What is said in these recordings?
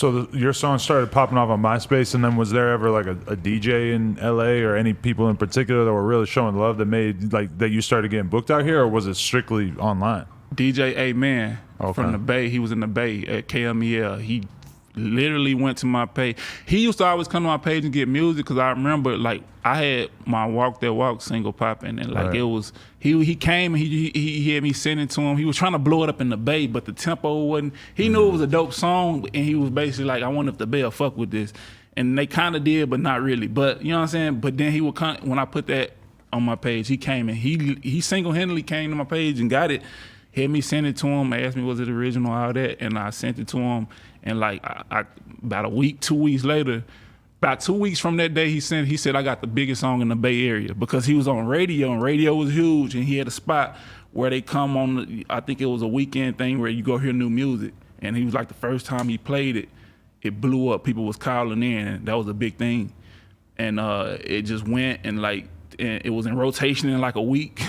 your song started popping off on MySpace, and then was there ever like a DJ in LA or any people in particular that were really showing love that made like that you started getting booked out here, or was it strictly online? DJ Amen from the Bay. He was in the Bay at KMEL. He literally went to my page. He used to always come to my page and get music because I remember like I had my Walk That Walk single popping and like it was he came and he had me send it to him. He was trying to blow it up in the Bay, but the tempo wasn't. He knew it was a dope song and he was basically like, I wonder if the Bay will fuck with this. And they kind of did, but not really. But you know what I'm saying? But then he would come when I put that on my page. He came and he single-handedly came to my page and got it. Had me send it to him, asked me was it original, all that, and I sent it to him. And like I about a week, 2 weeks later, about 2 weeks from that day, he said I got the biggest song in the Bay Area because he was on radio and radio was huge, and he had a spot where they come on. I think it was a weekend thing where you go hear new music, and he was like the first time he played it, it blew up. People was calling in, and that was a big thing, and it just went and it was in rotation in like a week.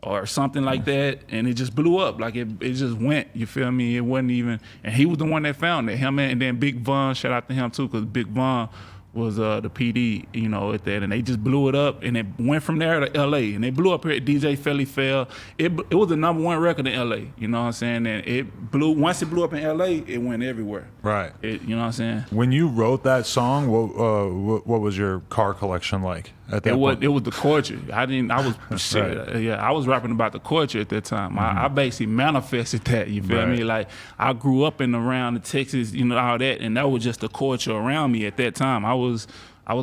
Or something like that, and it just blew up. Like it just went. You feel me? It wasn't even. And he was the one that found it. Him and then Big Von. Shout out to him too, because Big Von was the PD, you know, at that, and they just blew it up, and it went from there to L.A. and they blew up here at DJ Felly Fell. It was the #1 record in L.A. You know what I'm saying? And it blew. Once it blew up in L.A., it went everywhere. Right. You know what I'm saying? When you wrote that song, what was your car collection like at that point? It was the culture. I was rapping about the culture at that time. Mm-hmm. I basically manifested that. You feel me? Like I grew up around the Texas, you know, all that, and that was just the culture around me at that time. I was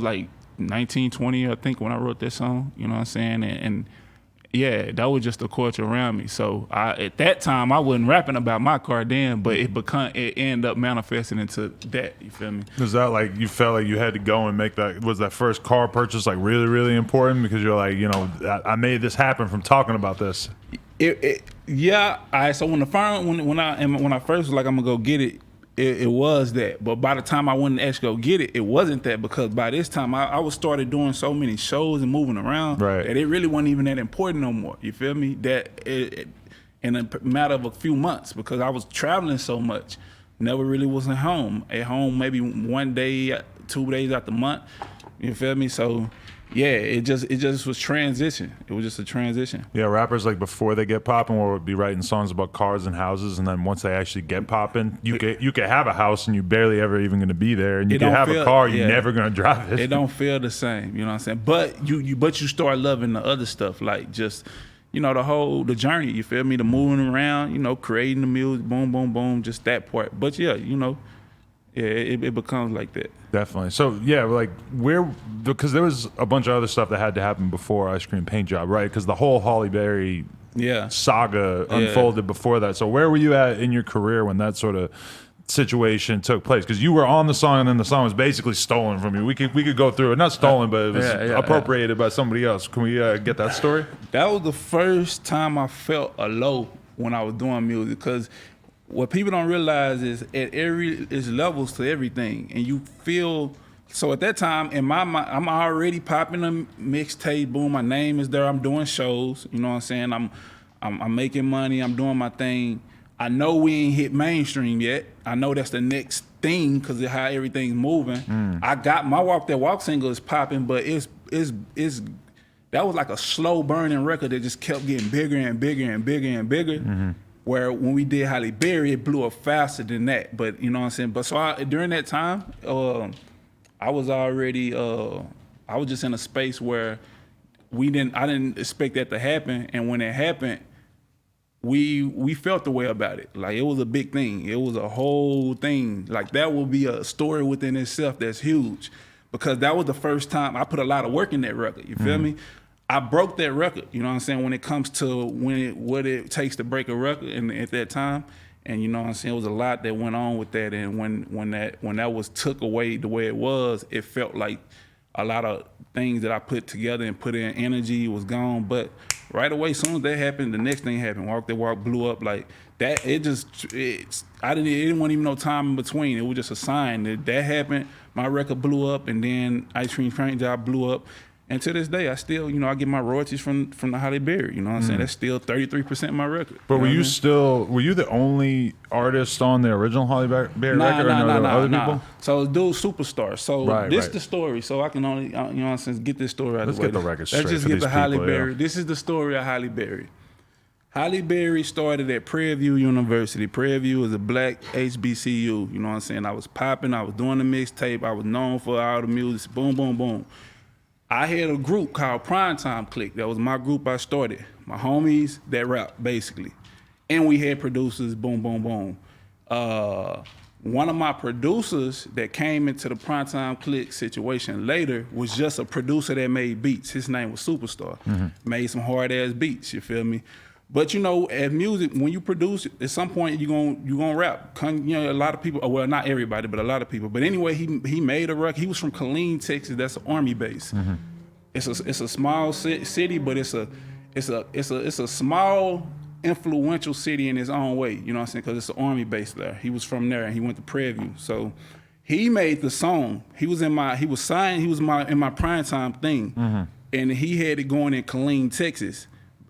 like 19, 20, I think, when I wrote that song. You know what I'm saying? And yeah, that was just the culture around me. So at that time, I wasn't rapping about my car then, but it ended up manifesting into that. You feel me? Was that like you felt like you had to go and make that? Was that first car purchase like really, really important because you're like, you know, I made this happen from talking about this? Yeah. So when I first was like, I'm gonna go get it. It was that, but by the time I went and actually go get it, it wasn't that, because by this time I was started doing so many shows and moving around that it really wasn't even that important no more. You feel me? That in a matter of a few months, because I was traveling so much, never really was at home maybe 1 day, 2 days out the month. You feel me? So yeah, it just was transition. It was just a transition. Yeah, rappers like before they get popping would be writing songs about cars and houses, and then once they actually get popping, you could have a house and you barely ever even going to be there, and you can have a car, you're never going to drive it. It don't feel the same, you know what I'm saying? But you start loving the other stuff, like just, you know, the journey. You feel me? The moving around, you know, creating the music, boom, boom, boom, just that part. But yeah, you know. Yeah, it becomes like that. Definitely. So yeah, like because there was a bunch of other stuff that had to happen before Ice Cream Paint Job, right? Because the whole Hale Berry saga unfolded before that. So where were you at in your career when that sort of situation took place? Because you were on the song and then the song was basically stolen from you. We could go through it. Not stolen, but it was appropriated by somebody else. Can we get that story? That was the first time I felt a low when I was doing music, because what people don't realize is is levels to everything, and you feel. So at that time, in my mind, I'm already popping a mixtape. Boom, my name is there. I'm doing shows. You know what I'm saying? I'm making money. I'm doing my thing. I know we ain't hit mainstream yet. I know that's the next thing because of how everything's moving. I got my Walk That Walk single is popping, but it's that was like a slow burning record that just kept getting bigger and bigger and bigger and bigger. Mm-hmm. Where when we did Hale Berry, it blew up faster than that. But you know what I'm saying? But so during that time, I was already, I was just in a space where I didn't expect that to happen. And when it happened, we felt the way about it. Like it was a big thing. It was a whole thing. Like that will be a story within itself that's huge, because that was the first time I put a lot of work in that record. You feel me? I broke that record, you know what I'm saying, when it comes to what it takes to break a record at that time. And you know what I'm saying, it was a lot that went on with that. And when that was took away the way it was, it felt like a lot of things that I put together and put in energy was gone. But right away, as soon as that happened, the next thing happened. Walk That Walk blew up like that. It didn't want even no time in between. It was just a sign that happened. My record blew up, and then Ice Cream Paint Job blew up. And to this day, I still, I get my royalties from the Hale Berry. You know what I'm saying? That's still 33% of my record. But were you the only artist on the original Hale Berry record? Other people? So dude, Superstar. So this is the story. So I can only, get this story out of the way. Let's get the record straight. Let's just get the Hale Berry. Yeah. This is the story of Hale Berry. Hale Berry started at Prairie View University. Prairie View is a black HBCU. You know what I'm saying? I was popping. I was doing the mixtape. I was known for all the music. Boom, boom, boom. I had a group called Primetime Click. That was my group I started. My homies that rap, basically. And we had producers, boom, boom, boom. One of my producers that came into the Primetime Click situation later was just a producer that made beats. His name was Superstar. Made some hard-ass beats, you feel me? But as music, when you produce, at some point you gonna rap. A lot of people, well, not everybody, but a lot of people. But anyway, he made a record. He was from Killeen, Texas. That's an Army base. It's a small city, but it's a small influential city in its own way. You know what I'm saying? Because it's an Army base there. He was from there, and he went to Prairie View. So he made the song. He was in my primetime thing, and he had it going in Killeen, Texas.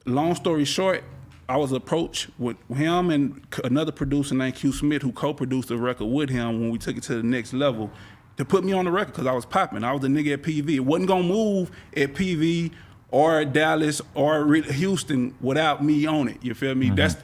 Long story short, I was approached with him and another producer named Q Smith, who co-produced the record with him when we took it to the next level, to put me on the record because I was popping. I was the nigga at PV. It wasn't gonna move at PV or Dallas or Houston without me on it. You feel me? That's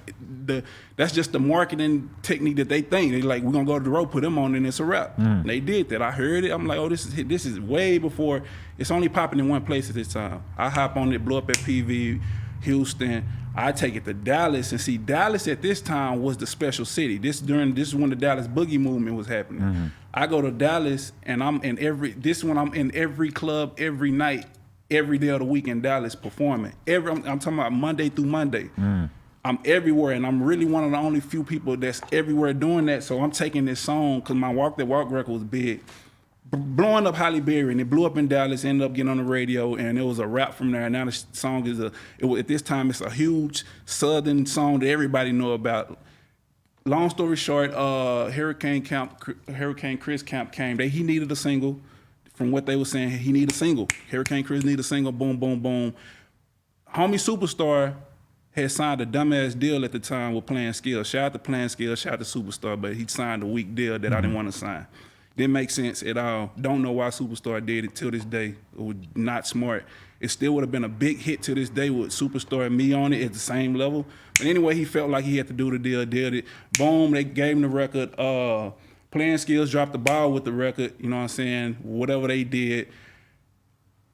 just the marketing technique that they think. They like, we're gonna go to the road, put them on, and it's a wrap. And they did that. I heard it. I'm like, oh, this is way before. It's only popping in one place at this time. I hop on it, blow up at PV. Houston, I take it to Dallas, and see, Dallas at this time was the special city. This is when the Dallas Boogie movement was happening. I go to Dallas, and I'm in every club, every night, every day of the week in Dallas performing. I'm talking about Monday through Monday. I'm everywhere, and I'm really one of the only few people that's everywhere doing that. So I'm taking this song, because my Walk That Walk record was big, blowing up Hale Berry, and it blew up in Dallas, ended up getting on the radio, and it was a rap from there. And now the song at this time, it's a huge Southern song that everybody know about. Long story short, Hurricane Chris Camp came. He needed a single. From what they were saying, he needed a single. Hurricane Chris needed a single, boom, boom, boom. Homie Superstar had signed a dumbass deal at the time with Playing Skills. Shout out to Playing Skills, shout out to Superstar, but he signed a weak deal that I didn't want to sign. Didn't make sense at all. Don't know why Superstar did it till this day. It was not smart. It still would have been a big hit to this day with Superstar and me on it at the same level. But anyway, he felt like he had to do the deal, did it. Boom, they gave him the record. Playing Skills dropped the ball with the record, you know what I'm saying? Whatever they did.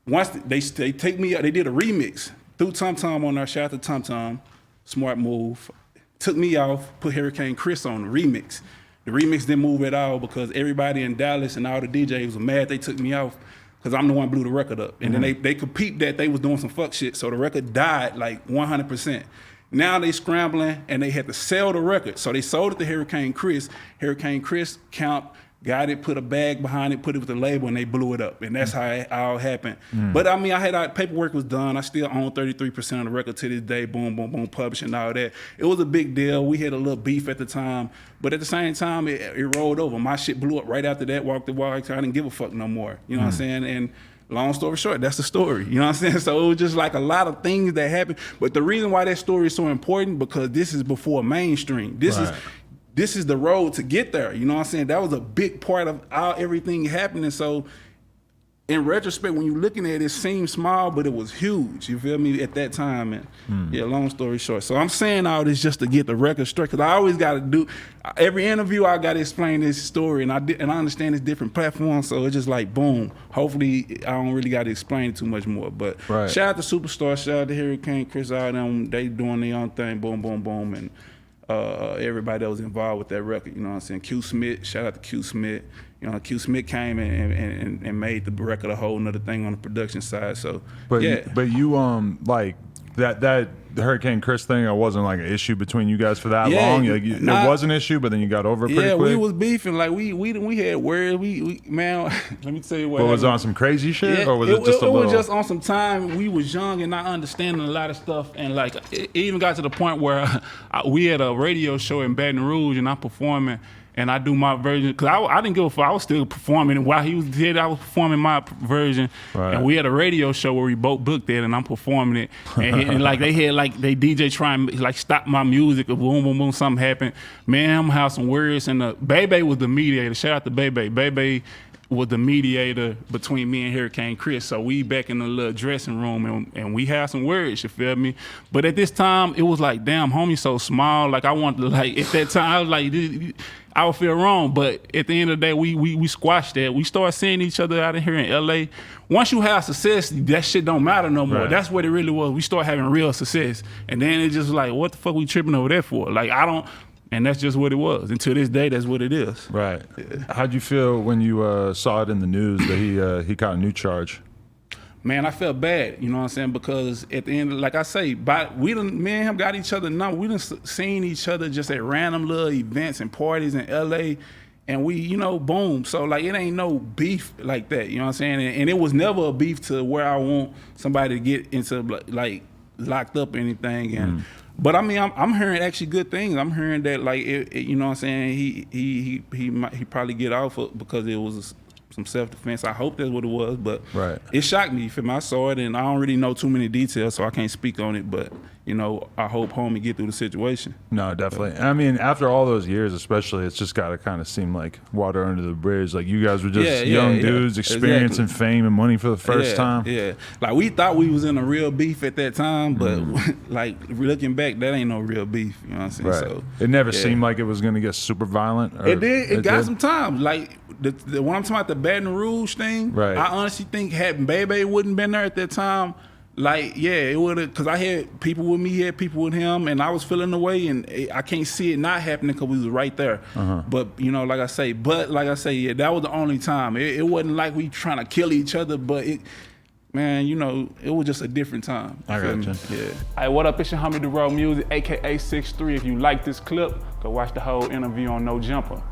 Once they take me out, they did a remix. Threw Tom Tom on there, shout out to Tom Tom. Smart move. Took me off, put Hurricane Chris on the remix. The remix didn't move at all because everybody in Dallas and all the DJs were mad they took me off because I'm the one who blew the record up. And then they could peep that they was doing some fuck shit, so the record died like 100%. Now they scrambling and they had to sell the record. So they sold it to Hurricane Chris. Hurricane Chris got it, put a bag behind it, put it with the label, and they blew it up. And that's how it all happened. But I mean, paperwork was done. I still own 33% of the record to this day, boom, boom, boom, publishing, all that. It was a big deal. We had a little beef at the time. But at the same time, it rolled over. My shit blew up right after that, Walk the Walk. I didn't give a fuck no more. You know what I'm saying? And long story short, that's the story. You know what I'm saying? So it was just like a lot of things that happened. But the reason why that story is so important, because this is before mainstream. This is the road to get there. You know what I'm saying? That was a big part of everything happening. So in retrospect, when you're looking at it, it seems small, but it was huge. You feel me? At that time. And yeah, long story short. So I'm saying all this just to get the record straight, because I always got to do, every interview I got to explain this story, and I understand it's different platforms, so it's just like, boom. Hopefully, I don't really got to explain it too much more. But shout out to Superstar, shout out to Hurricane Chris, all them, they doing their own thing, boom, boom, boom. And everybody that was involved with that record, you know what I'm saying? Q Smith, shout out to Q Smith. You know, Q Smith came and made the record a whole nother thing on the production side. So, but you like that Hurricane Chris thing, it wasn't like an issue between you guys for that long. Like, it was an issue, but then you got over it pretty quick. We was beefing. Like we had words. We man, let me tell you what. But was it on some crazy shit, or was it just a little? It was just on some time. We was young and not understanding a lot of stuff, and like it even got to the point where we had a radio show in Baton Rouge, and I'm performing. and I do my version, because I didn't give a fuck. I was still performing, and while he was dead, I was performing my version. Right. And we had a radio show where we both booked it, and I'm performing it. And like they had like they DJ trying like stop my music, or boom, boom, boom, something happened. Man, I'm have some words, and Bebe was the mediator. Shout out to Bebe. Bebe was the mediator between me and Hurricane Chris. So we back in the little dressing room, and we had some words, you feel me? But at this time, it was like, damn, homie so small. Like I wanted to, like, at that time, I was like, I would feel wrong. But at the end of the day, we squashed that. We started seeing each other out of here in LA. Once you have success, that shit don't matter no more. Right. That's what it really was. We started having real success. And then it just like, what the fuck we tripping over there for? Like, and that's just what it was. And to this day, that's what it is. Right. Yeah. How'd you feel when you saw it in the news that he got a new charge? Man, I felt bad, you know what I'm saying? Because at the end, like I say, me and him got each other number. We done seen each other just at random little events and parties in LA, and we, you know, boom. So like, it ain't no beef like that, you know what I'm saying? And it was never a beef to where I want somebody to get into like locked up or anything. And but I mean, I'm hearing actually good things. I'm hearing that like, you know what I'm saying? He probably get off because it was some self-defense. I hope that's what it was, but it shocked me. I saw it, and I don't really know too many details, so I can't speak on it. But you know, I hope homie get through the situation. No, definitely. I mean, after all those years, especially, it's just got to kind of seem like water under the bridge. Like you guys were just young dudes experiencing fame and money for the first time. Yeah, like we thought we was in a real beef at that time, but like looking back, that ain't no real beef. You know what I'm saying? Right. So it never seemed like it was gonna get super violent. It did. It got some time. Like when I'm talking about the Baton Rouge thing, I honestly think had Bebe wouldn't been there at that time, like, it would have, because I had people with me, he had people with him, and I was feeling the way, and I can't see it not happening because we was right there. But, you know, like I say, that was the only time. It wasn't like we trying to kill each other, but man, you know, it was just a different time. I got you. Yeah. Hey, what up? It's your homie Dorrough Music, aka 6'3". If you like this clip, go watch the whole interview on No Jumper.